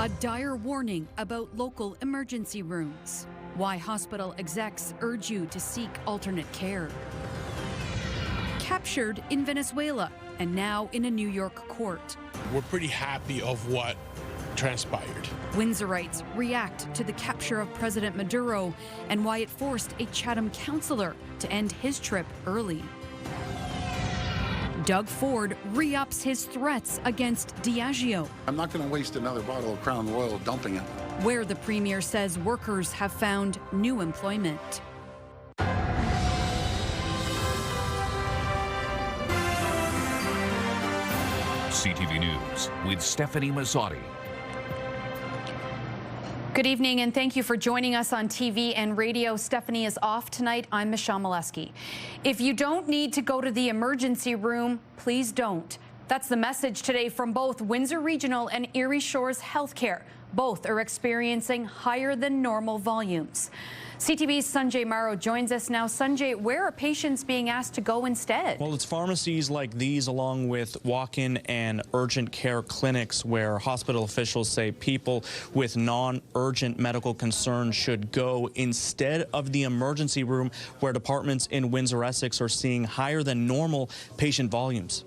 A dire warning about local emergency rooms. Why hospital execs urge you to seek alternate care. Captured in Venezuela and now in a New York court. We're pretty happy of what transpired. Windsorites react to the capture of President Maduro and why it forced a Chatham councillor to end his trip early. Doug Ford re-ups his threats against Diageo. I'm not going to waste another bottle of Crown Royal dumping it. Where the premier says workers have found new employment. CTV News with Stephanie Mazzotti. Good evening and thank you for joining us on TV and radio. Stephanie is off tonight. I'm Michelle Maluske. If you don't need to go to the emergency room, please don't. That's the message today from both Windsor Regional and Erie Shores Healthcare. Both are experiencing higher than normal volumes. CTV's Sanjay Maro joins us now. Sanjay, where are patients being asked to go instead? Well, it's pharmacies like these along with walk-in and urgent care clinics where hospital officials say people with non-urgent medical concerns should go instead of the emergency room where departments in Windsor, Essex are seeing higher than normal patient volumes.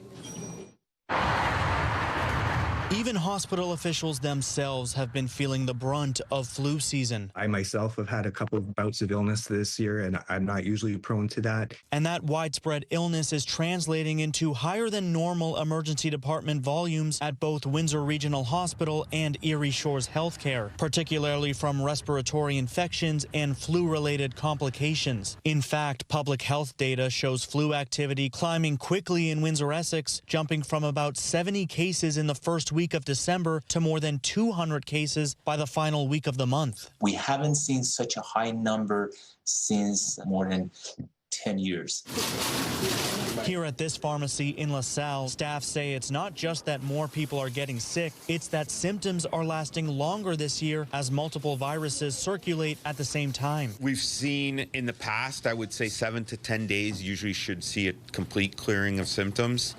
Even hospital officials themselves have been feeling the brunt of flu season. I myself have had a couple of bouts of illness this year, and I'm not usually prone to that. And that widespread illness is translating into higher than normal emergency department volumes at both Windsor Regional Hospital and Erie Shores Healthcare, particularly from respiratory infections and flu-related complications. In fact, public health data shows flu activity climbing quickly in Windsor, Essex, jumping from about 70 cases in the first week of December to more than 200 cases by the final week of the month. We haven't seen such a high number since more than 10 years. Here at this pharmacy in LaSalle, staff say it's not just that more people are getting sick, it's that symptoms are lasting longer this year as multiple viruses circulate at the same time. We've seen in the past, I would say 7 to 10 days usually should see a complete clearing of symptoms.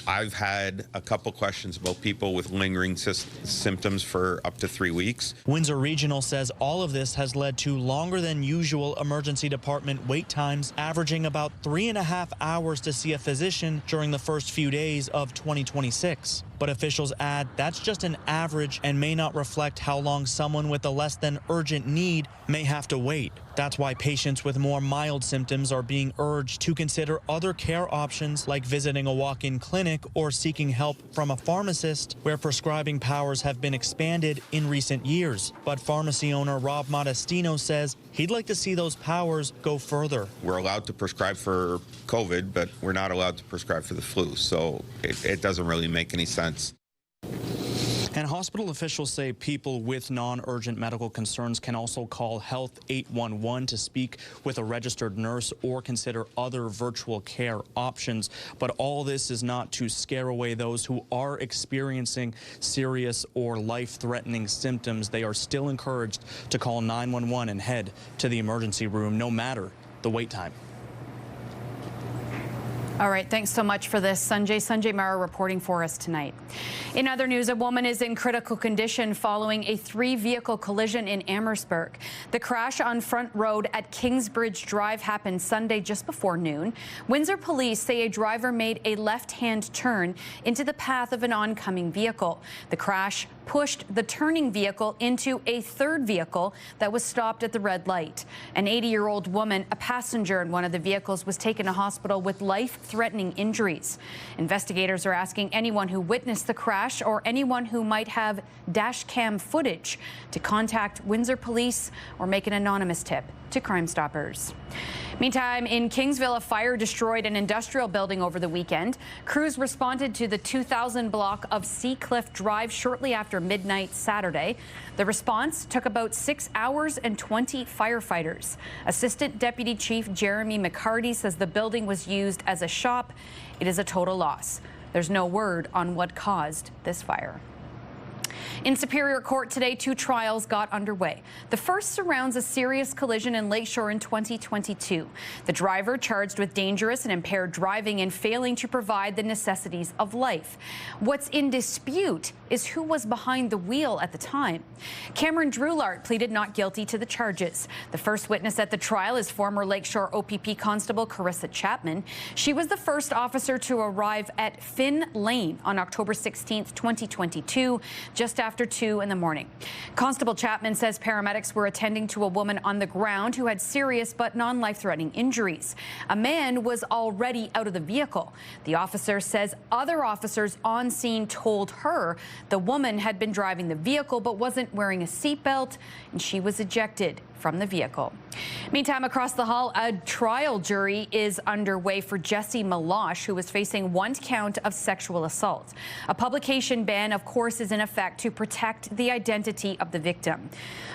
I've had a couple questions about people with lingering symptoms for up to 3 weeks. Windsor Regional says all of this has led to longer than usual emergency department wait times, averaging about 3.5 hours to see a physician during the first few days of 2026. But officials add that's just an average and may not reflect how long someone with a less than urgent need may have to wait. That's why patients with more mild symptoms are being urged to consider other care options like visiting a walk-in clinic or seeking help from a pharmacist where prescribing powers have been expanded in recent years. But pharmacy owner Rob Modestino says he'd like to see those powers go further. We're allowed to prescribe for COVID, but we're not allowed to prescribe for the flu, so it doesn't really make any sense. And hospital officials say people with non-urgent medical concerns can also call Health 811 to speak with a registered nurse or consider other virtual care options. But all this is not to scare away those who are experiencing serious or life-threatening symptoms. They are still encouraged to call 911 and head to the emergency room, no matter the wait time. All right, thanks so much for this, Sanjay. Sanjay Mara reporting for us tonight. In other news, a woman is in critical condition following a 3-vehicle collision in Amherstburg. The crash on Front Road at Kingsbridge Drive happened Sunday just before noon. Windsor police say a driver made a left-hand turn into the path of an oncoming vehicle. The crash pushed the turning vehicle into a third vehicle that was stopped at the red light. An 80-year-old woman, a passenger in one of the vehicles, was taken to hospital with life-threatening injuries. Investigators are asking anyone who witnessed the crash or anyone who might have dash cam footage to contact Windsor Police or make an anonymous tip to Crime Stoppers. Meantime, in Kingsville, a fire destroyed an industrial building over the weekend. Crews responded to the 2000 block of Seacliff Drive shortly after midnight Saturday. The response took about 6 hours and 20 firefighters. Assistant Deputy Chief Jeremy McCarty says the building was used as a shop. It is a total loss. There's no word on what caused this fire. In Superior Court today, 2 trials got underway. The first surrounds a serious collision in Lakeshore in 2022. The driver charged with dangerous and impaired driving and failing to provide the necessities of life. What's in dispute is who was behind the wheel at the time. Cameron Drulart pleaded not guilty to the charges. The first witness at the trial is former Lakeshore OPP Constable Carissa Chapman. She was the first officer to arrive at Finn Lane on October 16, 2022, just after 2 in the morning. Constable Chapman says paramedics were attending to a woman on the ground who had serious but non-life-threatening injuries. A man was already out of the vehicle. The officer says other officers on scene told her the woman had been driving the vehicle but wasn't wearing a seatbelt, and she was ejected from the vehicle. Meantime, across the hall, a trial jury is underway for Jesse Maluske, who was facing 1 count of sexual assault. A publication ban, of course, is in effect to protect the identity of the victim.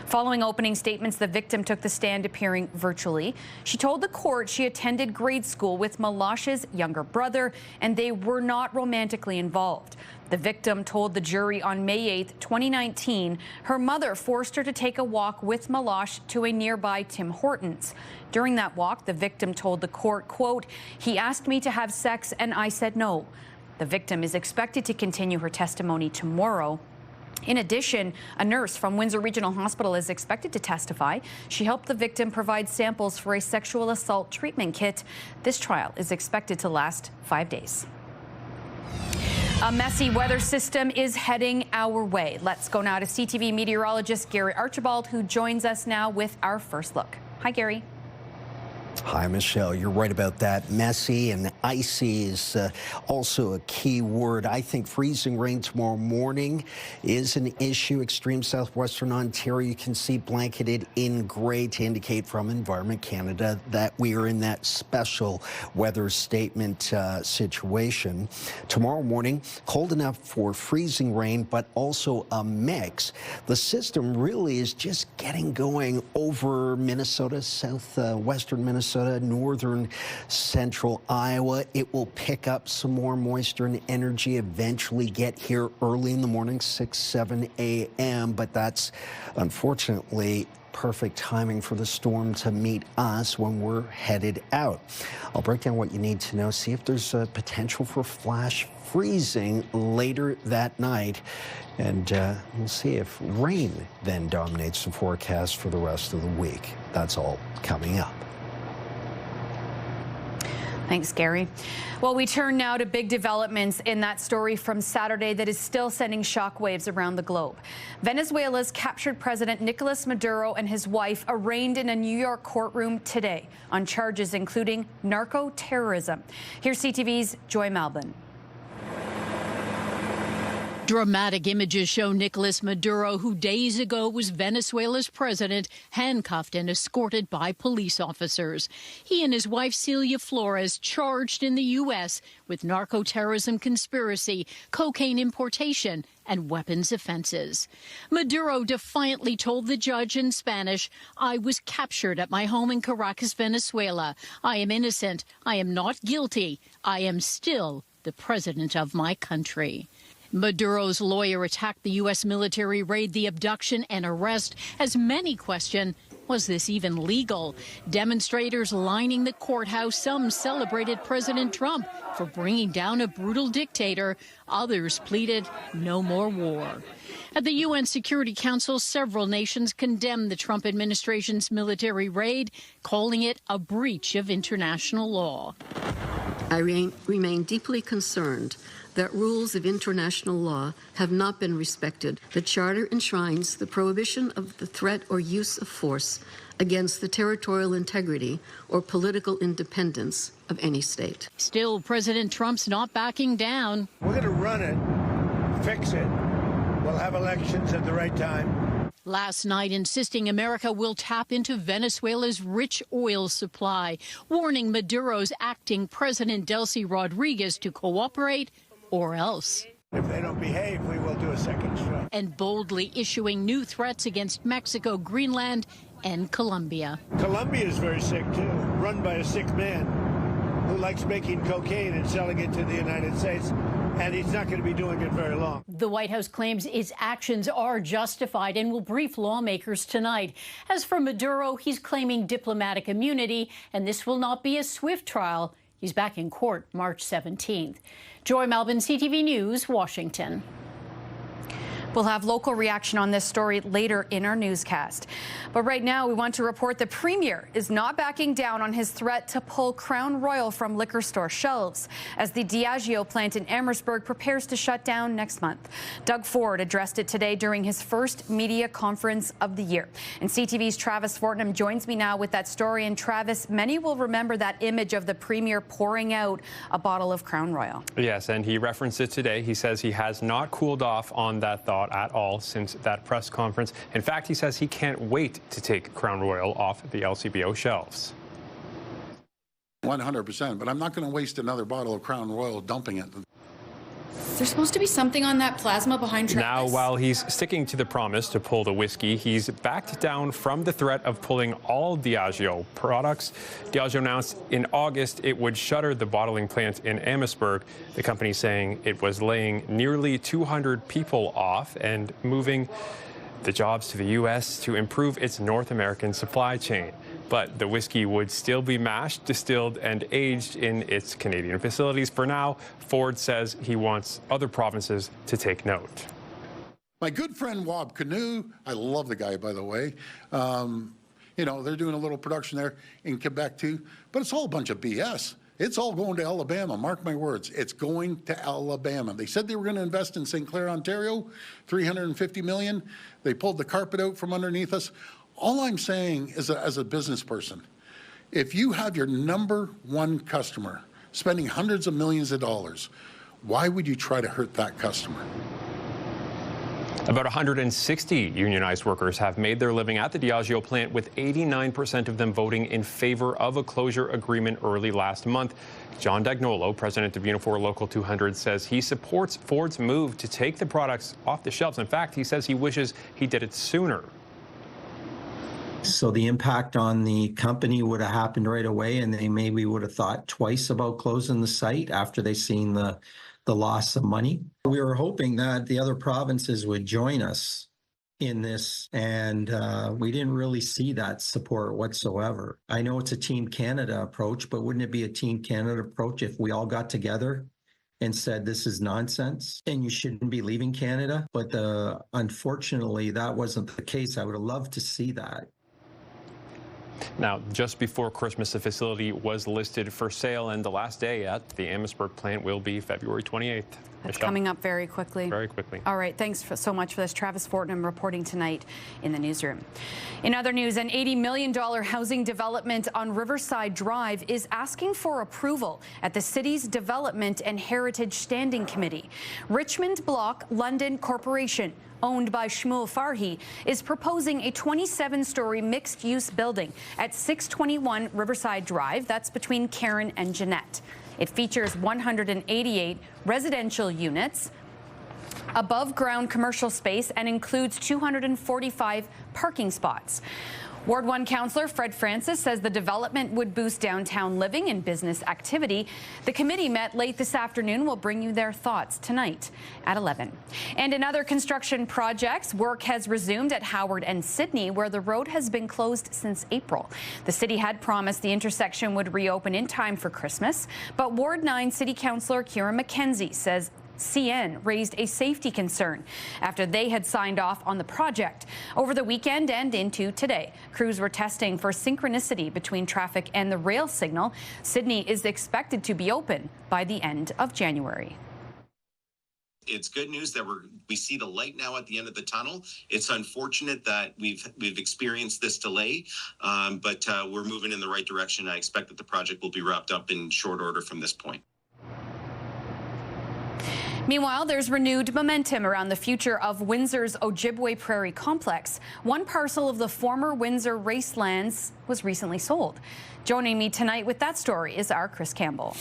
Following opening statements, the victim took the stand appearing virtually. She told the court she attended grade school with Maluske's younger brother, and they were not romantically involved. The victim told the jury on May 8, 2019, her mother forced her to take a walk with Maluske to a nearby Tim Hortons. During that walk, the victim told the court, quote, "He asked me to have sex and I said no." The victim is expected to continue her testimony tomorrow. In addition, a nurse from Windsor Regional Hospital is expected to testify. She helped the victim provide samples for a sexual assault treatment kit. This trial is expected to last 5 days. A messy weather system is heading our way. Let's go now to CTV meteorologist Gary Archibald, who joins us now with our first look. Hi, Gary. Hi, Michelle. You're right about that. Messy and icy is also a key word. I think freezing rain tomorrow morning is an issue. Extreme southwestern Ontario, you can see blanketed in gray to indicate from Environment Canada that we are in that special weather statement situation. Tomorrow morning, cold enough for freezing rain, but also a mix. The system really is just getting going over Minnesota, southwestern Minnesota, northern central Iowa. It will pick up some more moisture and energy, eventually get here early in the morning, 6, 7 a.m., but that's unfortunately perfect timing for the storm to meet us when we're headed out. I'll break down what you need to know, see if there's a potential for flash freezing later that night, and we'll see if rain then dominates the forecast for the rest of the week. That's all coming up. Thanks, Gary. Well, we turn now to big developments in that story from Saturday that is still sending shockwaves around the globe. Venezuela's captured President Nicolas Maduro and his wife arraigned in a New York courtroom today on charges including narco-terrorism. Here's CTV's Joy Malbon. Dramatic images show Nicolas Maduro, who days ago was Venezuela's president, handcuffed and escorted by police officers. He and his wife Celia Flores charged in the U.S. with narco-terrorism conspiracy, cocaine importation, and weapons offenses. Maduro defiantly told the judge in Spanish, "I was captured at my home in Caracas, Venezuela. I am innocent. I am not guilty. I am still the president of my country." Maduro's lawyer attacked the U.S. military raid, the abduction and arrest, as many question, was this even legal? Demonstrators lining the courthouse. Some celebrated President Trump for bringing down a brutal dictator. Others pleaded no more war. At the UN Security Council, several nations condemned the Trump administration's military raid, calling it a breach of international law. I remain deeply concerned that rules of international law have not been respected. The Charter enshrines the prohibition of the threat or use of force against the territorial integrity or political independence of any state. Still, President Trump's not backing down. We're going to run it, fix it. We'll have elections at the right time. Last night, insisting America will tap into Venezuela's rich oil supply, warning Maduro's acting President Delcy Rodriguez to cooperate or else. If they don't behave, we will do a second strike. And boldly issuing new threats against Mexico, Greenland, and Colombia. Colombia is very sick, too, run by a sick man who likes making cocaine and selling it to the United States. and he's not going to be doing it very long. The White House claims its actions are justified and will brief lawmakers tonight. As for Maduro, he's claiming diplomatic immunity, and this will not be a swift trial. He's back in court March 17th. Joy Melvin, CTV News, Washington. We'll have local reaction on this story later in our newscast. But right now, we want to report the Premier is not backing down on his threat to pull Crown Royal from liquor store shelves as the Diageo plant in Amherstburg prepares to shut down next month. Doug Ford addressed it today during his first media conference of the year. And CTV's Travis Fortnum joins me now with that story. And Travis, many will remember that image of the Premier pouring out a bottle of Crown Royal. Yes, and he referenced it today. He says he has not cooled off on that thought at all since that press conference. In fact, he says he can't wait to take Crown Royal off the LCBO shelves. 100%, but I'm not going to waste another bottle of Crown Royal dumping it. There's supposed to be something on that plasma behind Travis. Now, while he's sticking to the promise to pull the whiskey, he's backed down from the threat of pulling all Diageo products. Diageo announced in August it would shutter the bottling plant in Amherstburg, the company saying it was laying nearly 200 people off and moving the jobs to the U.S. to improve its North American supply chain. But the whiskey would still be mashed, distilled, and aged in its Canadian facilities. For now, Ford says he wants other provinces to take note. My good friend Wab Canoe, I love the guy, by the way. You know, they're doing a little production there in Quebec, too. But it's all a bunch of BS. It's all going to Alabama. Mark my words. It's going to Alabama. They said they were going to invest in St. Clair, Ontario, $350 million. They pulled the carpet out from underneath us. All I'm saying is, as a business person, if you have your number one customer spending hundreds of millions of dollars, why would you try to hurt that customer? About 160 unionized workers have made their living at the Diageo plant, with 89% of them voting in favor of a closure agreement early last month. John Dagnolo, president of Unifor Local 200, says he supports Ford's move to take the products off the shelves. In fact, he says he wishes he did it sooner. So the impact on the company would have happened right away, and they maybe would have thought twice about closing the site after they seen the loss of money. We were hoping that the other provinces would join us in this, and we didn't really see that support whatsoever. I know it's a Team Canada approach, but wouldn't it be a Team Canada approach if we all got together and said this is nonsense and you shouldn't be leaving Canada? But unfortunately, that wasn't the case. I would have loved to see that. Now, just before Christmas, the facility was listed for sale, and the last day at the Amherstburg plant will be February 28th. That's coming up very quickly. Very quickly. All right, thanks so much for this. Travis Fortnum reporting tonight in the newsroom. In other news, an $80 million housing development on Riverside Drive is asking for approval at the city's Development and Heritage Standing Committee. Richmond Block London Corporation, owned by Shmuel Farhi, is proposing a 27-story mixed-use building at 621 Riverside Drive. That's between Karen and Jeanette. It features 188 residential units, above-ground commercial space, and includes 245 parking spots. Ward 1 Councillor Fred Francis says the development would boost downtown living and business activity. The committee met late this afternoon. We'll bring you their thoughts tonight at 11. And in other construction projects, work has resumed at Howard and Sydney, where the road has been closed since April. The city had promised the intersection would reopen in time for Christmas, but Ward 9 City Councillor Kieran McKenzie says CN raised a safety concern after they had signed off on the project. Over the weekend and into today, crews were testing for synchronicity between traffic and the rail signal. Sydney is expected to be open by the end of January. It's good news that we see the light now at the end of the tunnel. It's unfortunate that we've experienced this delay, but we're moving in the right direction. I expect that the project will be wrapped up in short order from this point. Meanwhile, there's renewed momentum around the future of Windsor's Ojibway Prairie complex. One parcel of the former Windsor Racelands was recently sold. Joining me tonight with that story is our Chris Campbell.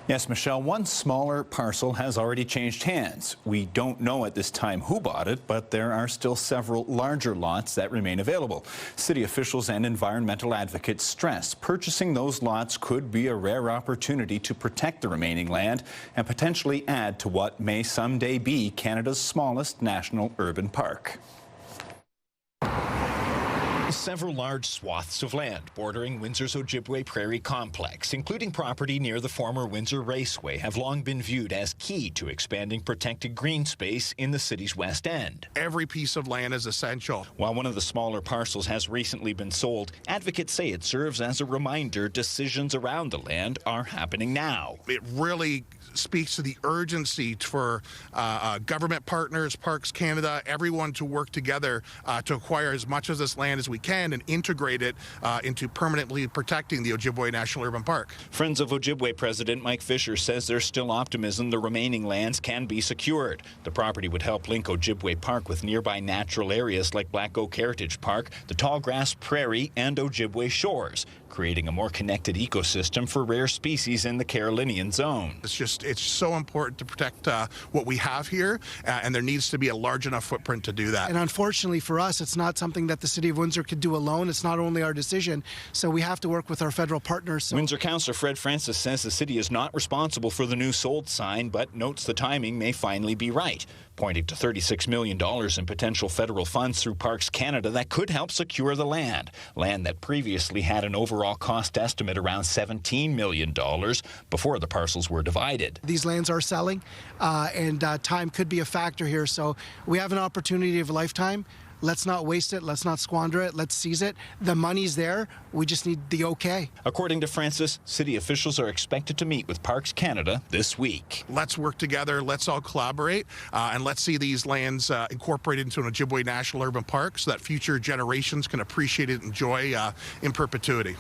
Yes, Michelle, one smaller parcel has already changed hands. We don't know at this time who bought it, but there are still several larger lots that remain available. City officials and environmental advocates stress purchasing those lots could be a rare opportunity to protect the remaining land and potentially add to what may someday be Canada's smallest national urban park. Several large swaths of land bordering Windsor's Ojibway Prairie complex, including property near the former Windsor Raceway, have long been viewed as key to expanding protected green space in the city's west end. Every piece of land is essential. While one of the smaller parcels has recently been sold, advocates say it serves as a reminder decisions around the land are happening now. It really speaks to the urgency for government partners, Parks Canada, everyone to work together to acquire as much of this land as we can and integrate it into permanently protecting the Ojibway National Urban Park. Friends of Ojibway President Mike Fisher says there's still optimism the remaining lands can be secured. The property would help link Ojibway Park with nearby natural areas like Black Oak Heritage Park, the Tallgrass Prairie, and Ojibway Shores, creating a more connected ecosystem for rare species in the Carolinian zone. It's so important to protect what we have here, and there needs to be a large enough footprint to do that. And unfortunately for us, it's not something that the City of Windsor could do alone. It's not only our decision, so we have to work with our federal partners. Windsor Councillor Fred Francis says the city is not responsible for the new sold sign, but notes the timing may finally be right, pointing to $36 million in potential federal funds through Parks Canada that could help secure the land that previously had an overall cost estimate around $17 million before the parcels were divided. These lands are selling, and time could be a factor here, so we have an opportunity of a lifetime. Let's not waste it. Let's not squander it. Let's seize it. The money's there. We just need the okay. According to Francis, city officials are expected to meet with Parks Canada this week. Let's work together. Let's all collaborate, and let's see these lands incorporated into an Ojibway National Urban Park so that future generations can appreciate it and enjoy in perpetuity.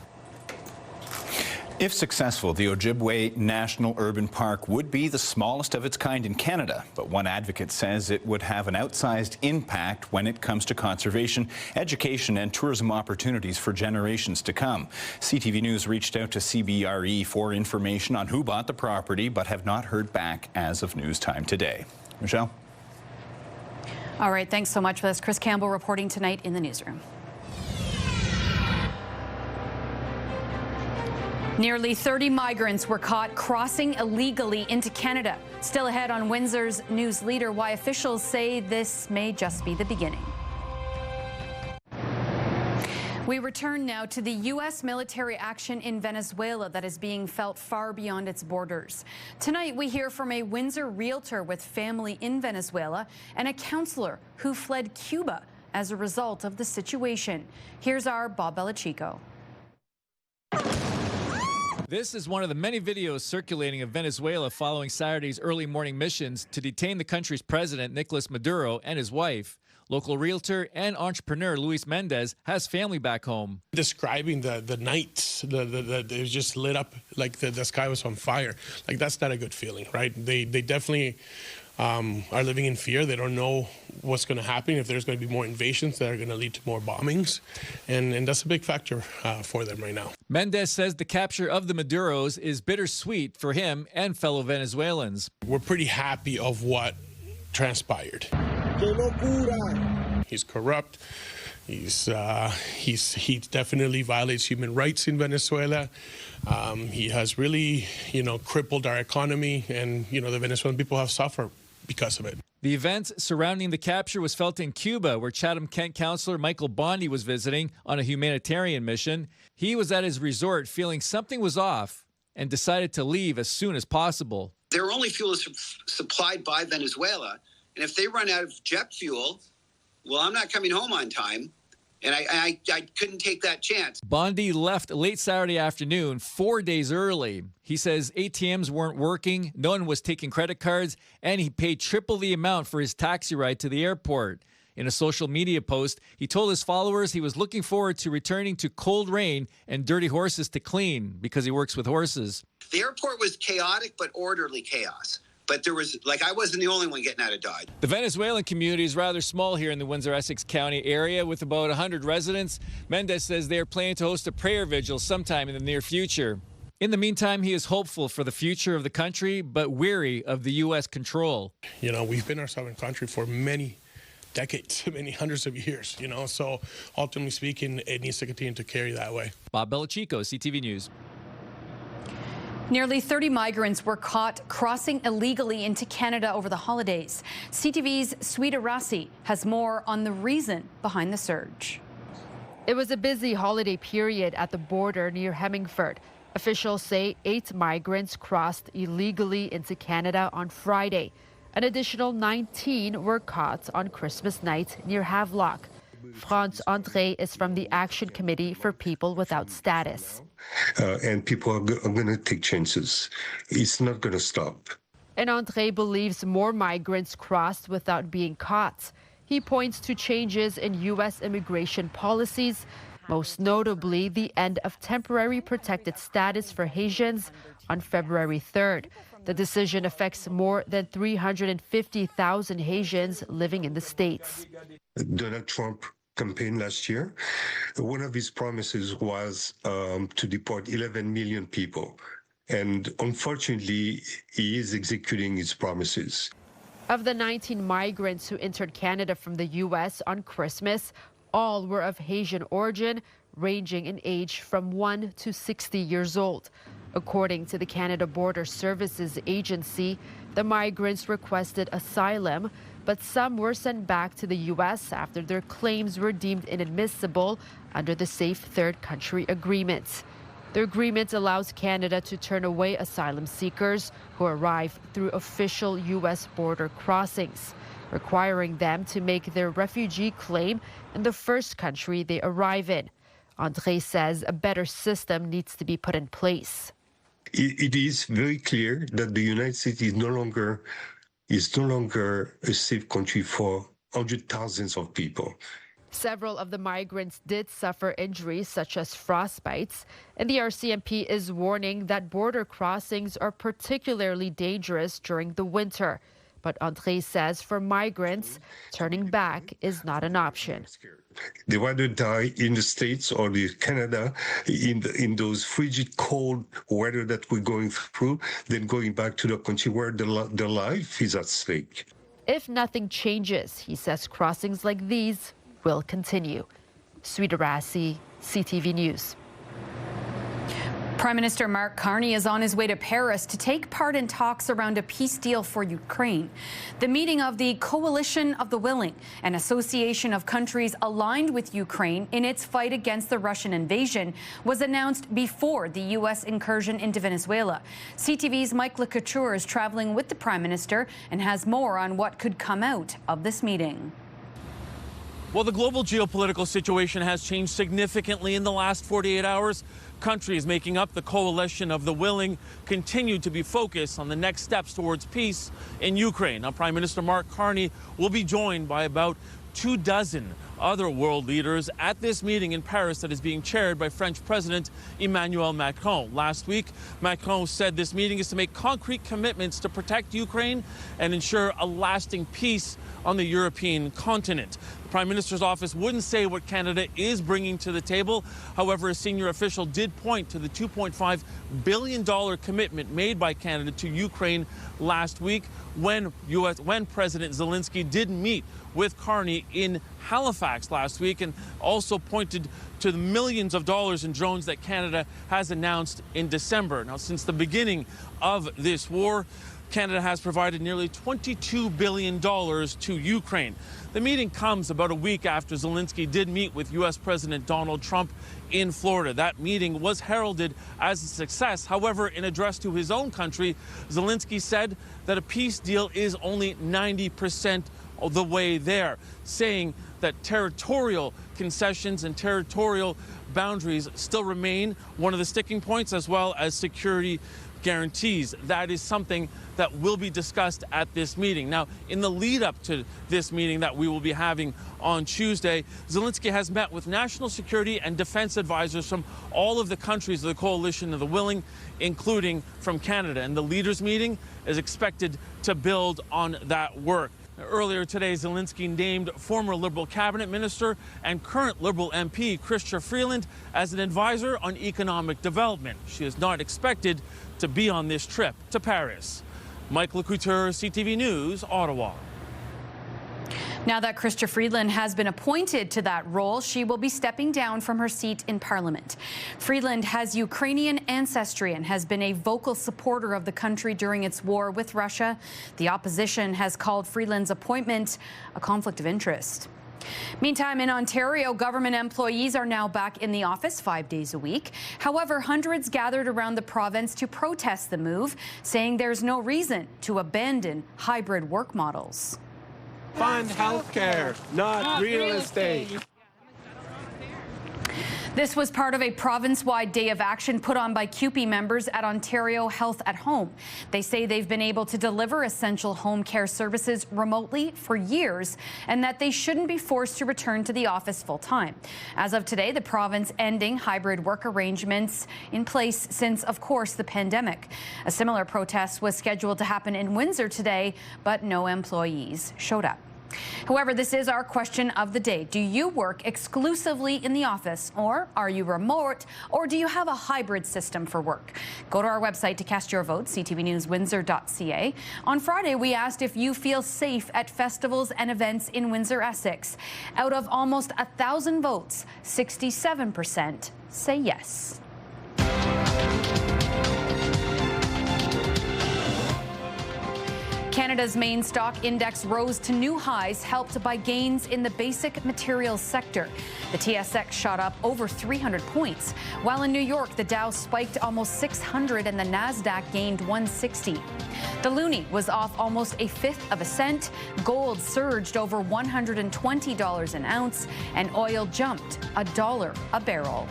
If successful, the Ojibway National Urban Park would be the smallest of its kind in Canada, but one advocate says it would have an outsized impact when it comes to conservation, education, and tourism opportunities for generations to come. CTV News reached out to CBRE for information on who bought the property, but have not heard back as of news time today. Michelle? All right, thanks so much for this. Chris Campbell reporting tonight in the newsroom. Nearly 30 migrants were caught crossing illegally into Canada. Still ahead on Windsor's News Leader, why officials say this may just be the beginning. We return now to the U.S. military action in Venezuela that is being felt far beyond its borders. Tonight, we hear from a Windsor realtor with family in Venezuela and a counselor who fled Cuba as a result of the situation. Here's our Bob Belichico. This is one of the many videos circulating of Venezuela following Saturday's early morning missions to detain the country's president, Nicolas Maduro, and his wife. Local realtor and entrepreneur Luis Mendez has family back home. Describing the nights, it was just lit up like the sky was on fire. Like, that's not a good feeling, right? They definitely are living in fear. They don't know what's going to happen, if there's going to be more invasions that are going to lead to more bombings. And that's a big factor for them right now. Mendez says the capture of the Maduros is bittersweet for him and fellow Venezuelans. We're pretty happy of what transpired. He's corrupt. He definitely violates human rights in Venezuela. He has really, crippled our economy, and, the Venezuelan people have suffered because of it. The events surrounding the capture was felt in Cuba, where Chatham-Kent councillor Michael Bondi was visiting on a humanitarian mission. He was at his resort feeling something was off and decided to leave as soon as possible. Their only fuel is supplied by Venezuela, and if they run out of jet fuel, well, I'm not coming home on time. And I couldn't take that chance. Bondi left late Saturday afternoon, 4 days early. He says ATMs weren't working, no one was taking credit cards, and he paid triple the amount for his taxi ride to the airport. In a social media post, he told his followers he was looking forward to returning to cold rain and dirty horses to clean because he works with horses. The airport was chaotic but orderly chaos. But there was, I wasn't the only one getting out of Dodge. The Venezuelan community is rather small here in the Windsor-Essex County area with about 100 residents. Mendez says they are planning to host a prayer vigil sometime in the near future. In the meantime, he is hopeful for the future of the country, but weary of the U.S. control. You know, we've been our sovereign country for many decades, many hundreds of years, you know, so ultimately speaking, it needs to continue to carry that way. Bob Belichico, CTV News. Nearly 30 migrants were caught crossing illegally into Canada over the holidays. CTV's Sweeta Rassi has more on the reason behind the surge. It was a busy holiday period at the border near Hemmingford. Officials say 8 migrants crossed illegally into Canada on Friday. An additional 19 were caught on Christmas night near Havelock. Franz André is from the Action Committee for People Without Status. And people are going to take chances. It's not going to stop. And André believes more migrants crossed without being caught. He points to changes in U.S. immigration policies, most notably the end of temporary protected status for Haitians on February 3rd. The decision affects more than 350,000 Haitians living in the States. Donald Trump campaign last year, one of his promises was to deport 11 million people. And unfortunately, he is executing his promises. Of the 19 migrants who entered Canada from the U.S. on Christmas, all were of Haitian origin, ranging in age from 1 to 60 years old. According to the Canada Border Services Agency, the migrants requested asylum, but some were sent back to the U.S. after their claims were deemed inadmissible under the Safe Third Country Agreement. The agreement allows Canada to turn away asylum seekers who arrive through official U.S. border crossings, requiring them to make their refugee claim in the first country they arrive in. André says a better system needs to be put in place. It is very clear that the United States is no longer a safe country for hundreds of thousands of people. Several of the migrants did suffer injuries such as frostbites, and the RCMP is warning that border crossings are particularly dangerous during the winter. But André says for migrants, turning back is not an option. They rather die in the States or Canada in those frigid, cold weather that we're going through than going back to the country where their life is at stake. If nothing changes, he says crossings like these will continue. Sweeta Rassi, CTV News. Prime Minister Mark Carney is on his way to Paris to take part in talks around a peace deal for Ukraine. The meeting of the Coalition of the Willing, an association of countries aligned with Ukraine in its fight against the Russian invasion, was announced before the U.S. incursion into Venezuela. CTV's Mike LeCouture is traveling with the Prime Minister and has more on what could come out of this meeting. Well, the global geopolitical situation has changed significantly in the last 48 hours. Countries making up the Coalition of the Willing continue to be focused on the next steps towards peace in Ukraine. Now, Prime Minister Mark Carney will be joined by about 24 other world leaders at this meeting in Paris that is being chaired by French President Emmanuel Macron. Last week, Macron said this meeting is to make concrete commitments to protect Ukraine and ensure a lasting peace on the European continent. The Prime Minister's office wouldn't say what Canada is bringing to the table. However, a senior official did point to the $2.5 billion commitment made by Canada to Ukraine last week when President Zelensky did meet with Carney in Halifax last week, and also pointed to the millions of dollars in drones that Canada has announced in December. Now, since the beginning of this war, Canada has provided nearly $22 billion to Ukraine. The meeting comes about a week after Zelensky did meet with U.S. President Donald Trump in Florida. That meeting was heralded as a success. However, in address to his own country, Zelensky said that a peace deal is only 90% of the way there, saying that territorial concessions and territorial boundaries still remain one of the sticking points, as well as security guarantees. That is something that will be discussed at this meeting. Now, in the lead up to this meeting that we will be having on Tuesday, Zelensky has met with national security and defense advisors from all of the countries of the coalition of the willing, including from Canada. And the leaders' meeting is expected to build on that work. Earlier today, Zelensky named former Liberal cabinet minister and current Liberal MP Chrystia Freeland as an advisor on economic development. She is not expected to be on this trip to Paris. Mike Lecouture, CTV News, Ottawa. Now that Chrystia Freeland has been appointed to that role, she will be stepping down from her seat in Parliament. Freeland has Ukrainian ancestry and has been a vocal supporter of the country during its war with Russia. The opposition has called Freeland's appointment a conflict of interest. Meantime, in Ontario, government employees are now back in the office 5 days a week. However, hundreds gathered around the province to protest the move, saying there's no reason to abandon hybrid work models. Fund healthcare, not real estate. This was part of a province-wide day of action put on by CUPE members at Ontario Health at Home. They say they've been able to deliver essential home care services remotely for years and that they shouldn't be forced to return to the office full-time. As of today, the province ending hybrid work arrangements in place since, of course, the pandemic. A similar protest was scheduled to happen in Windsor today, but no employees showed up. However, this is our question of the day. Do you work exclusively in the office, or are you remote, or do you have a hybrid system for work? Go to our website to cast your vote, ctvnewswindsor.ca. On Friday, we asked if you feel safe at festivals and events in Windsor, Essex. Out of almost 1,000 votes, 67% say yes. Canada's main stock index rose to new highs, helped by gains in the basic materials sector. The TSX shot up over 300 points, while in New York, the Dow spiked almost 600 and the Nasdaq gained 160. The loonie was off almost 1/5 cent. Gold surged over $120 an ounce, and oil jumped $1 a barrel.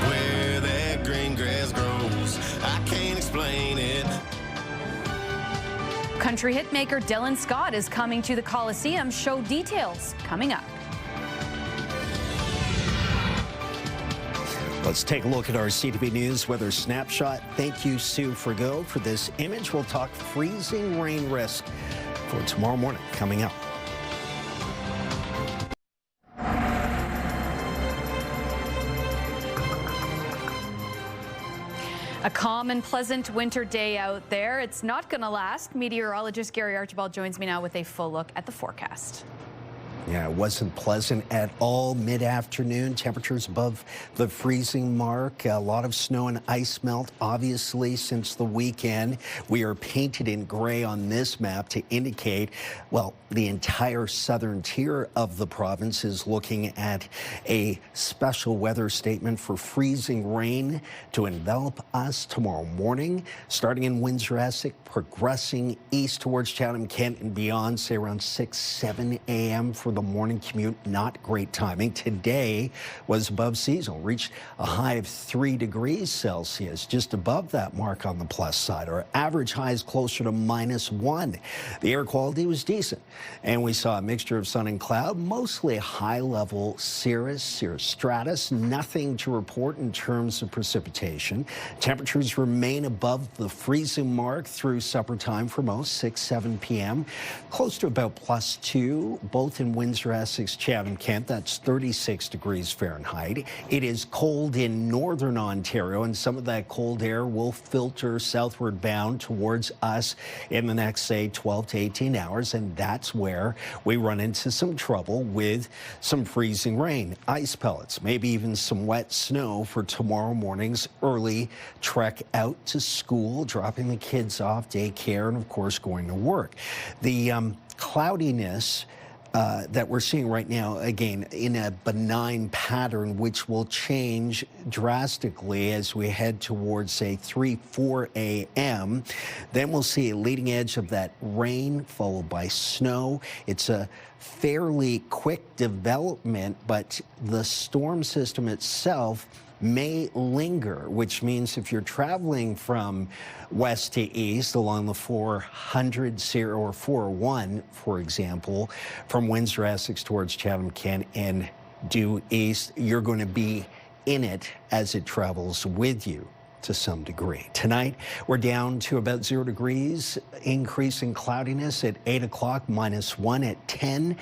Where that green grass grows, I can't explain it. Country hitmaker Dylan Scott is coming to the Coliseum. Show details coming up. Let's take a look at our CTV News weather snapshot. Thank you, Sue Frigo, for this image. We'll talk freezing rain risk for tomorrow morning coming up. A calm and pleasant winter day out there. It's not going to last. Meteorologist Gary Archibald joins me now with a full look at the forecast. Yeah, it wasn't pleasant at all mid-afternoon. Temperatures above the freezing mark. A lot of snow and ice melt, obviously, since the weekend. We are painted in gray on this map to indicate, well, the entire southern tier of the province is looking at a special weather statement for freezing rain to envelop us tomorrow morning, starting in Windsor, Essex, progressing east towards Chatham, Kent, and beyond, say around 6, 7 a.m. for the morning commute. Not great timing. Today was above seasonal, reached a high of 3 degrees Celsius, just above that mark on the plus side. Our average high is closer to -1. The air quality was decent, and we saw a mixture of sun and cloud, mostly high-level cirrus stratus. Nothing to report in terms of precipitation. Temperatures remain above the freezing mark through supper time for most, 6, 7 p.m. Close to about +2, both in Windsor, Essex, Chatham, Kent. That's 36 degrees Fahrenheit. It is cold in northern Ontario, and some of that cold air will filter southward bound towards us in the next, say, 12 to 18 hours, and that's where we run into some trouble with some freezing rain, ice pellets, maybe even some wet snow for tomorrow morning's early trek out to school, dropping the kids off, daycare, and of course going to work. The cloudiness that we're seeing right now, again, in a benign pattern, which will change drastically as we head towards, say, 3, 4 a.m. Then we'll see a leading edge of that rain followed by snow. It's a fairly quick development, but the storm system itself may linger, which means if you're traveling from west to east along the 400 or 401, for example, from Windsor, Essex towards Chatham, Kent, and due east, you're going to be in it as it travels with you to some degree. Tonight, we're down to about 0 degrees, increasing cloudiness at 8 o'clock, -1 at 10.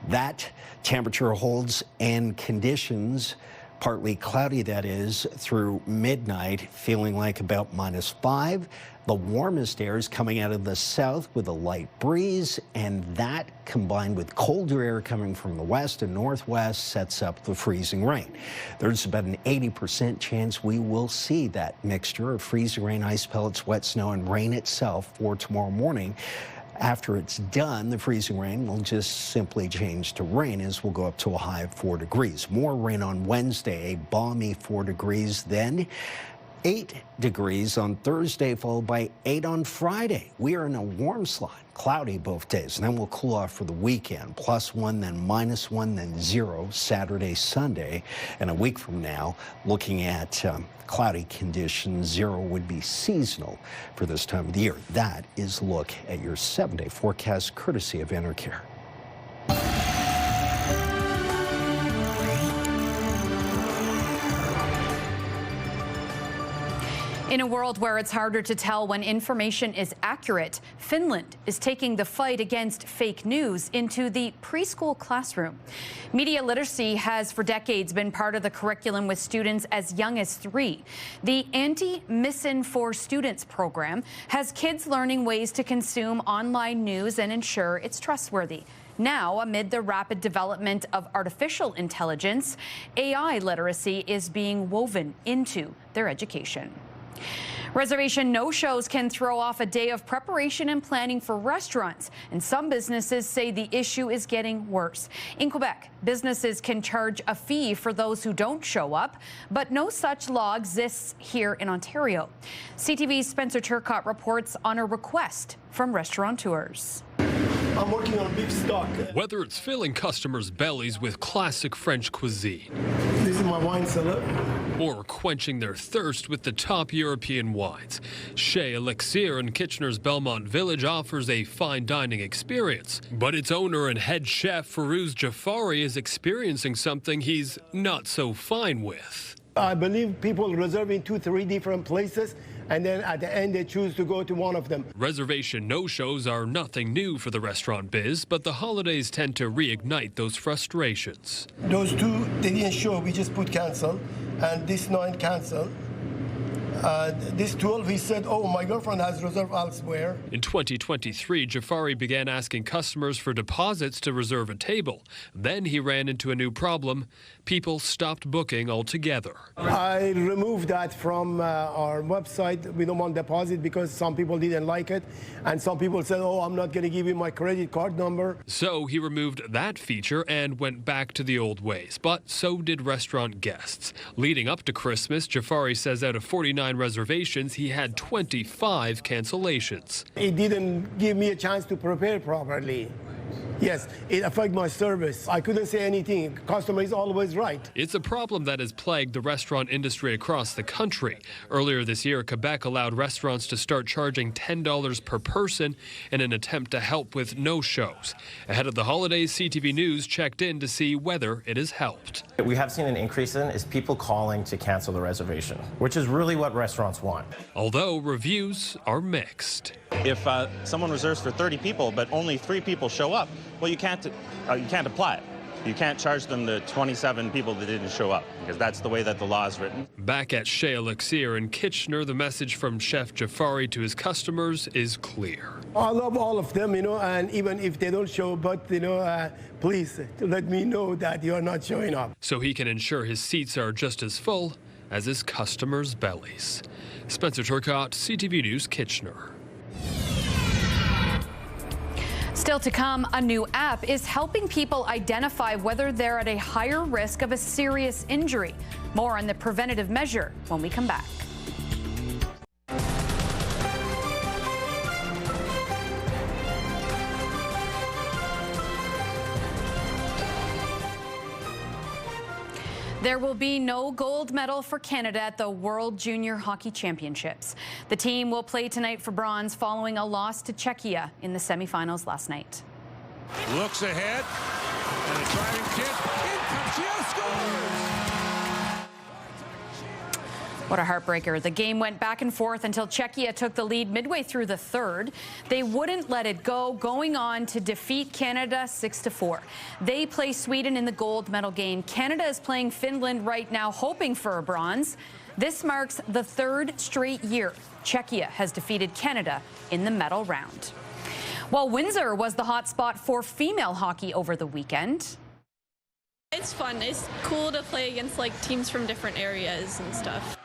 That temperature holds and conditions partly cloudy, that is, through midnight, feeling like about -5. The warmest air is coming out of the south with a light breeze, and that, combined with colder air coming from the west and northwest, sets up the freezing rain. There's about an 80% chance we will see that mixture of freezing rain, ice pellets, wet snow, and rain itself for tomorrow morning. After it's done, the freezing rain will just simply change to rain as we'll go up to a high of 4 degrees. More rain on Wednesday, a balmy 4 degrees then. 8 degrees on Thursday, followed by 8 on Friday. We are in a warm slot, cloudy both days, and then we'll cool off for the weekend. +1, then -1, then 0 Saturday, Sunday. And a week from now, looking at cloudy conditions, 0 would be seasonal for this time of the year. That is a look at your 7-day forecast, courtesy of Intercare. In a world where it's harder to tell when information is accurate, Finland is taking the fight against fake news into the preschool classroom. Media literacy has for decades been part of the curriculum with students as young as 3. The Anti-Misin for Students program has kids learning ways to consume online news and ensure it's trustworthy. Now, amid the rapid development of artificial intelligence, AI literacy is being woven into their education. Reservation no-shows can throw off a day of preparation and planning for restaurants, and some businesses say the issue is getting worse. In Quebec, businesses can charge a fee for those who don't show up, but no such law exists here in Ontario. CTV's Spencer Turcotte reports on a request from restaurateurs. I'm working on big stock. Whether it's filling customers' bellies with classic French cuisine, This is my wine cellar. Or quenching their thirst with the top European wines, Chez Elixir in Kitchener's Belmont Village offers a fine dining experience. But its owner and head chef Farouz Jafari is experiencing something he's not so fine with. I believe people reserve in 2-3 different places, and then at the end they choose to go to one of them. Reservation no-shows are nothing new for the restaurant biz, but the holidays tend to reignite those frustrations. Those 2, they didn't show, we just put cancel, and this 9 cancel. This 12, he said, oh, my girlfriend has reserved elsewhere. In 2023, Jafari began asking customers for deposits to reserve a table. Then he ran into a new problem. People stopped booking altogether. I removed that from our website. We don't want deposit because some people didn't like it. And some people said, oh, I'm not going to give you my credit card number. So he removed that feature and went back to the old ways. But so did restaurant guests. Leading up to Christmas, Jafari says out of 49 reservations, he had 25 cancellations. It didn't give me a chance to prepare properly. Yes, it affected my service. I couldn't say anything. Customer is always right. It's a problem that has plagued the restaurant industry across the country. Earlier this year, Quebec allowed restaurants to start charging $10 per person in an attempt to help with no-shows. Ahead of the holidays, CTV News checked in to see whether it has helped. We have seen an increase in is people calling to cancel the reservation, which is really what restaurants want. Although reviews are mixed. If someone reserves for 30 people, but only 3 people show up, well, you can't apply it. You can't charge them the 27 people that didn't show up, because that's the way that the law is written. Back at Chez Elixir in Kitchener, the message from Chef Jafari to his customers is clear. I love all of them, and even if they don't show, but, please let me know that you are not showing up. So he can ensure his seats are just as full as his customers' bellies. Spencer Turcotte, CTV News, Kitchener. Still to come, a new app is helping people identify whether they're at a higher risk of a serious injury. More on the preventative measure when we come back. There will be no gold medal for Canada at the World Junior Hockey Championships. The team will play tonight for bronze following a loss to Czechia in the semifinals last night. Looks ahead, and a driving kick. In comes Gio, scores! What a heartbreaker. The game went back and forth until Czechia took the lead midway through the third. They wouldn't let it go, going on to defeat Canada 6-4. They play Sweden in the gold medal game. Canada is playing Finland right now, hoping for a bronze. This marks the third straight year Czechia has defeated Canada in the medal round. Well, Windsor was the hot spot for female hockey over the weekend. It's fun. It's cool to play against teams from different areas and stuff.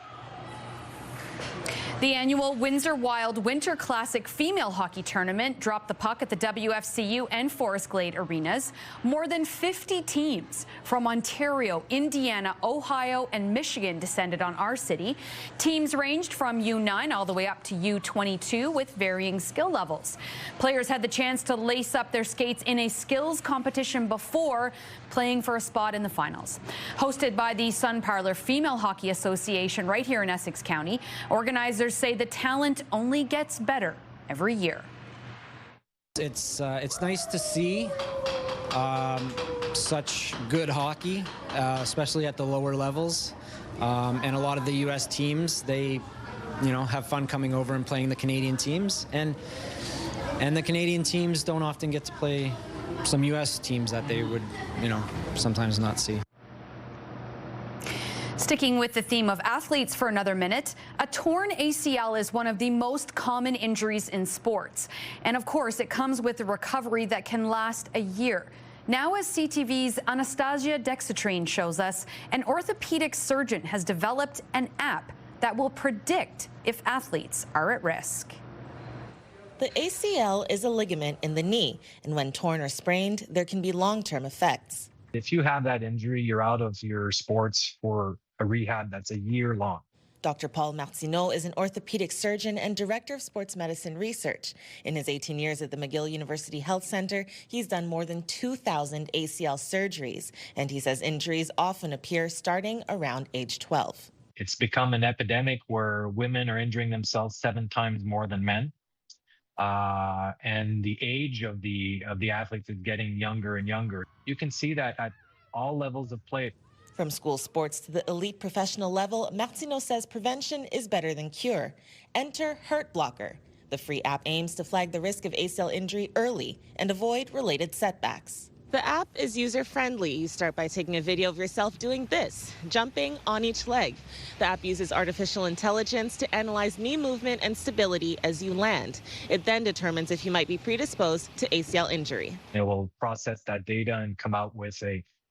The annual Windsor Wild Winter Classic Female Hockey Tournament dropped the puck at the WFCU and Forest Glade arenas. More than 50 teams from Ontario, Indiana, Ohio, and Michigan descended on our city. Teams ranged from U9 all the way up to U22 with varying skill levels. Players had the chance to lace up their skates in a skills competition before playing for a spot in the finals. Hosted by the Sun Parlor Female Hockey Association right here in Essex County, organizers say the talent only gets better every year. It's nice to see such good hockey, especially at the lower levels. And a lot of the U.S. teams, they, have fun coming over and playing the Canadian teams. And the Canadian teams don't often get to play some U.S. teams that they would, sometimes not see. Sticking with the theme of athletes for another minute, a torn ACL is one of the most common injuries in sports. And of course, it comes with a recovery that can last a year. Now, as CTV's Anastasia Dexatrine shows us, an orthopedic surgeon has developed an app that will predict if athletes are at risk. The ACL is a ligament in the knee, and when torn or sprained, there can be long-term effects. If you have that injury, you're out of your sports for a rehab that's a year long. Dr. Paul Martineau is an orthopedic surgeon and director of sports medicine research. In his 18 years at the McGill University Health Center, he's done more than 2,000 ACL surgeries, and he says injuries often appear starting around age 12. It's become an epidemic where women are injuring themselves 7 times more than men. And the age of the athletes is getting younger and younger. You can see that at all levels of play. From school sports to the elite professional level, Martineau says prevention is better than cure. Enter Hurt Blocker. The free app aims to flag the risk of ACL injury early and avoid related setbacks. The app is user-friendly. You start by taking a video of yourself doing this, jumping on each leg. The app uses artificial intelligence to analyze knee movement and stability as you land. It then determines if you might be predisposed to ACL injury. It will process that data and come out with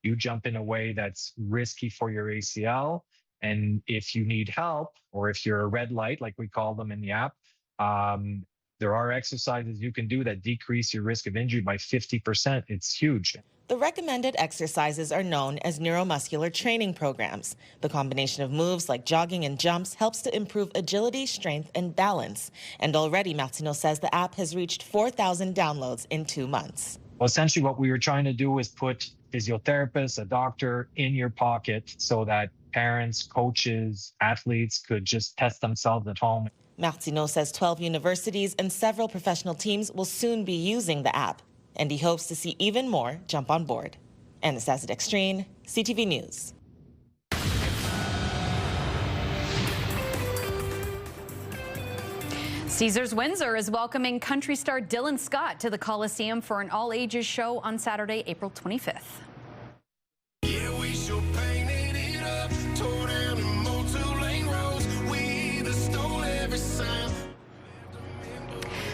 you jump in a way that's risky for your ACL. And if you need help, or if you're a red light, like we call them in the app, there are exercises you can do that decrease your risk of injury by 50%. It's huge. The recommended exercises are known as neuromuscular training programs. The combination of moves like jogging and jumps helps to improve agility, strength, and balance. And already, Martineau says the app has reached 4,000 downloads in 2 months. Well, essentially what we were trying to do is put physiotherapists, a doctor in your pocket so that parents, coaches, athletes could just test themselves at home. Martineau says 12 universities and several professional teams will soon be using the app, and he hopes to see even more jump on board. Anastasia Dextrine, CTV News. Caesars Windsor is welcoming country star Dylan Scott to the Coliseum for an all-ages show on Saturday, April 25th. Yeah, we sure painted it up, tore down the multi-lane roads, we either stole every sign.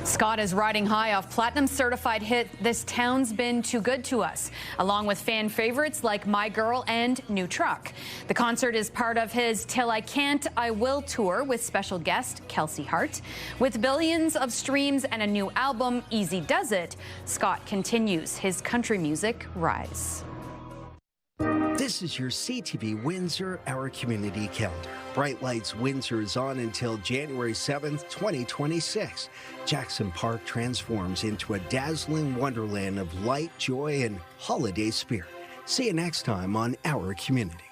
Scott is riding high off platinum-certified hit This Town's Been Too Good to Us, along with fan favorites like My Girl and New Truck. The concert is part of his Till I Can't, I Will tour with special guest Kelsey Hart. With billions of streams and a new album, Easy Does It, Scott continues his country music rise. This is your CTV Windsor, our community calendar. Bright Lights Windsor is on until January 7th, 2026. Jackson Park transforms into a dazzling wonderland of light, joy, and holiday spirit. See you next time on Our Community.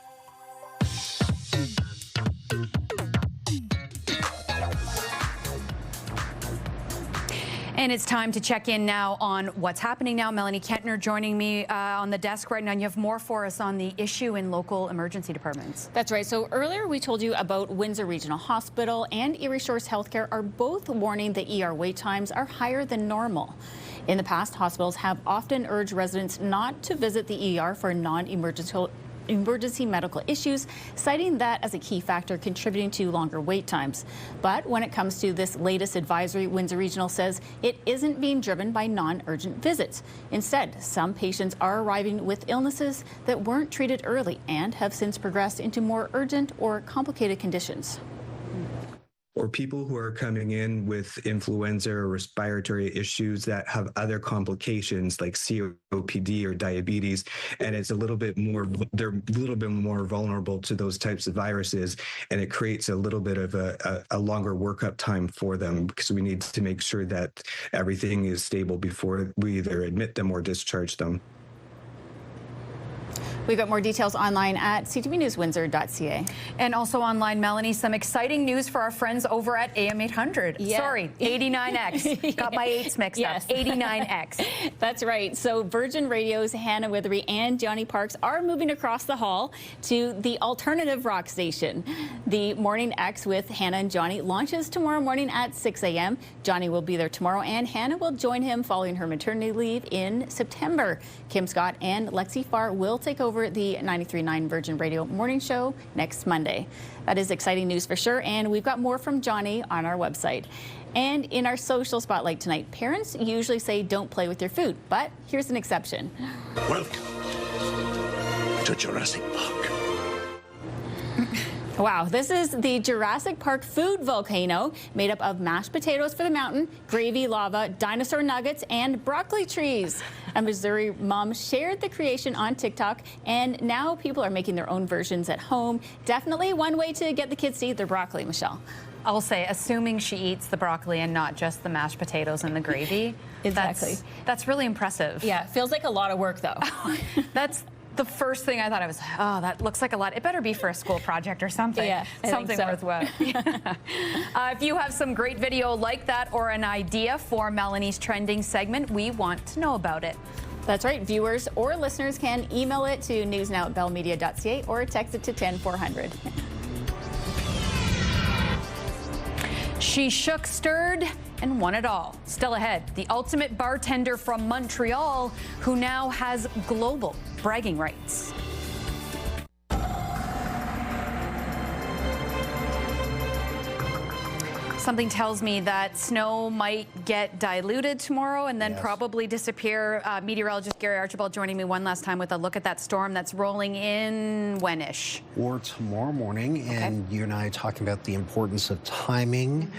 And it's time to check in now on what's happening now. Melanie Kentner joining me on the desk right now. And you have more for us on the issue in local emergency departments. That's right. So earlier we told you about Windsor Regional Hospital and Erie Shores Healthcare are both warning the ER wait times are higher than normal. In the past, hospitals have often urged residents not to visit the ER for emergency medical issues, citing that as a key factor contributing to longer wait times. But when it comes to this latest advisory, Windsor Regional says it isn't being driven by non-urgent visits. Instead, some patients are arriving with illnesses that weren't treated early and have since progressed into more urgent or complicated conditions. Or people who are coming in with influenza or respiratory issues that have other complications like COPD or diabetes, and it's they're a little bit more vulnerable to those types of viruses, and it creates a little bit of a longer workup time for them, because we need to make sure that everything is stable before we either admit them or discharge them. We've got more details online at ctvnewswindsor.ca. And also online, Melanie, some exciting news for our friends over at AM 800. Yeah. Sorry, 89X. Got my 8s mixed up. 89X. That's right. So Virgin Radio's Hannah Withery and Johnny Parks are moving across the hall to the alternative rock station. The Morning X with Hannah and Johnny launches tomorrow morning at 6 a.m. Johnny will be there tomorrow, and Hannah will join him following her maternity leave in September. Kim Scott and Lexi Farr will take over the 93.9 Virgin Radio morning show next Monday. That is exciting news for sure, and we've got more from Johnny on our website. And in our social spotlight tonight, parents usually say don't play with your food, but here's an exception. Welcome to Jurassic Park. Wow, this is the Jurassic Park food volcano made up of mashed potatoes for the mountain, gravy, lava, dinosaur nuggets, and broccoli trees. A Missouri mom shared the creation on TikTok, and now people are making their own versions at home. Definitely one way to get the kids to eat their broccoli, Michelle. I'll say, assuming she eats the broccoli and not just the mashed potatoes and the gravy. Exactly. That's really impressive. Yeah, feels like a lot of work, though. That's the first thing I thought. I was, oh, that looks like a lot. It better be for a school project or something. Yeah, something worthwhile. If you have some great video like that or an idea for Melanie's trending segment, we want to know about it. That's right. Viewers or listeners can email it to newsnow@bellmedia.ca or text it to 10400. She shook, stirred, and won it all. Still ahead, the ultimate bartender from Montreal who now has global bragging rights. Something tells me that snow might get diluted tomorrow and then probably disappear. Meteorologist Gary Archibald joining me one last time with a look at that storm that's rolling in when-ish? Or tomorrow morning, and you and I are talking about the importance of timing.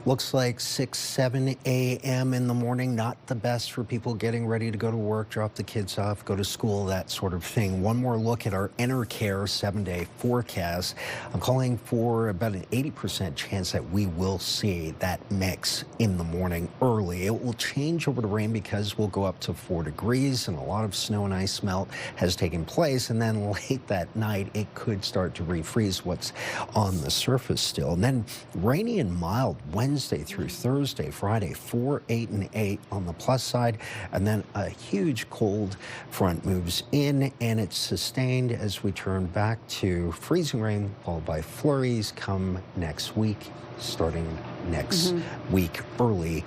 Looks like 6, 7 a.m. in the morning, not the best for people getting ready to go to work, drop the kids off, go to school, that sort of thing. One more look at our EnerCare 7-day forecast. I'm calling for about an 80% chance that we will see that mix in the morning early. It will change over to rain because we'll go up to 4 degrees and a lot of snow and ice melt has taken place. And then late that night, it could start to refreeze what's on the surface still. And then rainy and mild Wednesday through Thursday, Friday, 4, 8, and 8 on the plus side. And then a huge cold front moves in and it's sustained as we turn back to freezing rain, followed by flurries come next week, starting next week early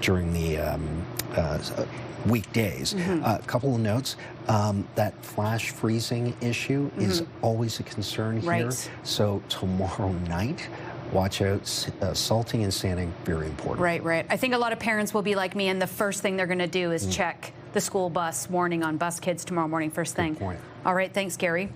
during the weekdays. A couple of notes. That flash freezing issue is always a concern here. So tomorrow night, watch out. Salting and sanding, very important. Right. I think a lot of parents will be like me, and the first thing they're going to do is check the school bus warning on bus kids tomorrow morning first thing. Good point. All right, thanks, Gary.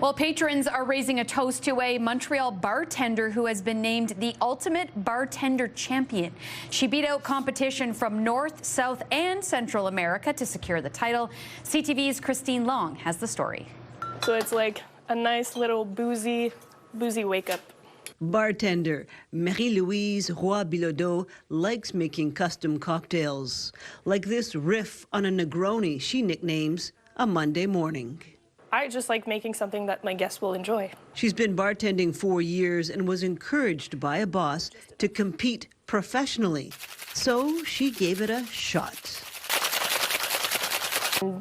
Well, patrons are raising a toast to a Montreal bartender who has been named the ultimate bartender champion. She beat out competition from North, South, and Central America to secure the title. CTV's Christine Long has the story. So it's like a nice little boozy wake-up. Bartender Marie-Louise Roy-Bilodeau likes making custom cocktails, like this riff on a Negroni she nicknames a Monday morning. I just like making something that my guests will enjoy. She's been bartending 4 years and was encouraged by a boss to compete professionally. So she gave it a shot.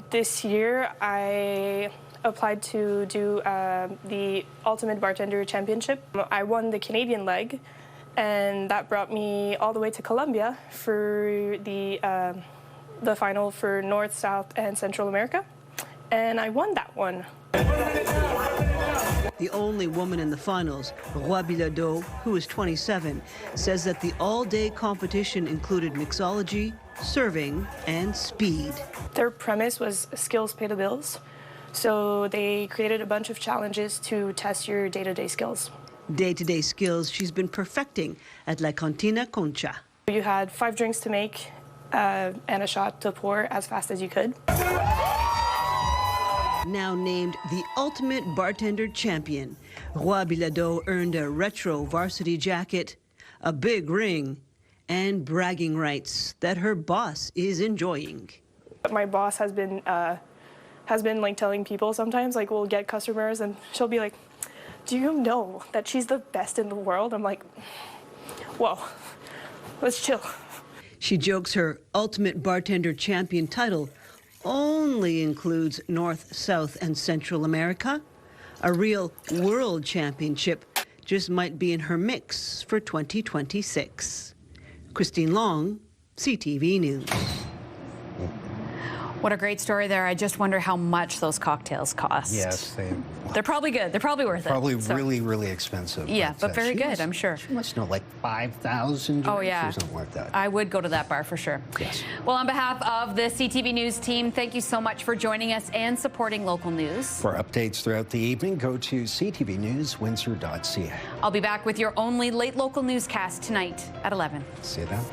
This year, I applied to do the Ultimate Bartender Championship. I won the Canadian leg, and that brought me all the way to Colombia for the final for North, South, and Central America, and I won that one. The only woman in the finals, Roy Bilodeau, who is 27, says that the all-day competition included mixology, serving, and speed. Their premise was skills pay the bills, so they created a bunch of challenges to test your day-to-day skills. Day-to-day skills she's been perfecting at La Cantina Concha. You had 5 drinks to make and a shot to pour as fast as you could. Now named the Ultimate Bartender Champion, Roy Bilodeau earned a retro varsity jacket, a big ring, and bragging rights that her boss is enjoying. My boss has been like telling people sometimes, like we'll get customers and she'll be like, do you know that she's the best in the world? I'm like, whoa, let's chill. She jokes her Ultimate Bartender Champion title only includes North, South, and Central America. A real world championship just might be in her mix for 2026. Christine Long, CTV News. What a great story there. I just wonder how much those cocktails cost. Yes, they're probably good. They're probably worth it. Probably really, really expensive. Yeah, but very good, I'm sure. She must know like 5,000 Oh, yeah. or something like that. I would go to that bar for sure. Yes. Well, on behalf of the CTV News team, thank you so much for joining us and supporting local news. For updates throughout the evening, go to ctvnewswindsor.ca. I'll be back with your only late local newscast tonight at 11. See you then.